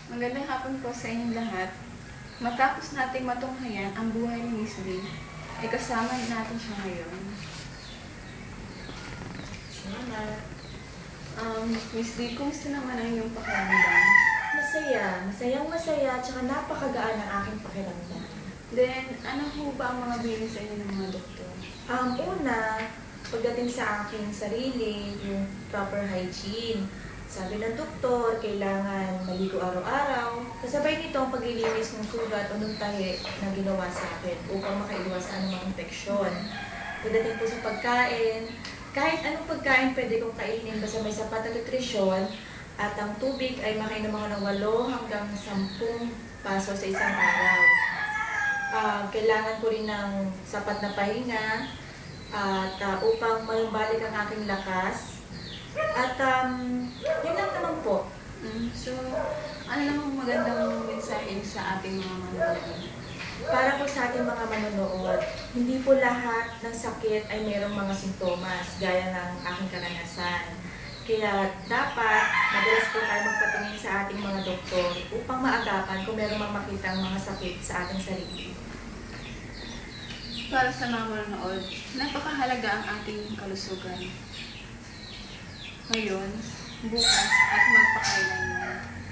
Magandang hapon po sa inyong lahat. Matapos nating matunghayan ang buhay ni Miss D, ay kasama natin siya ngayon. Salamat. Miss D, kumusta naman ang iyong pakiramdam? Masaya. Masayang-masaya at saka napakagaan ang aking pakiramdam. Then, ano po ba ang mga bilin sa inyo ng mga doktor? Una, pagdating sa aking sarili, yung proper hygiene. Sabi ng doktor, kailangan maligo araw-araw. Kasabay nito ang paglilinis ng sugat o ng tahi na ginawa sa akin upang makaiwas sa anumang infeksyon. Pagdating po sa pagkain, kahit anong pagkain pwede kong kainin basta may sapat na nutrisyon at ang tubig ay makainom ako ng 8 hanggang 10 paso sa isang araw. Kailangan ko rin ng sapat na pahinga at upang malumbalik ang aking lakas. At yun lang naman po. So, ano namang magandang mensahe sa ating mga manonood? Para po sa ating mga manonood, hindi po lahat ng sakit ay mayroong mga sintomas gaya ng aking karanasan. Kaya dapat madalas po tayo magpatingin sa ating mga doktor upang maagapan kung meron mang makitang mga sakit sa ating sarili. Para sa mga manonood, napakahalaga ang ating kalusugan. Ngayon, bukas at magpakailanman.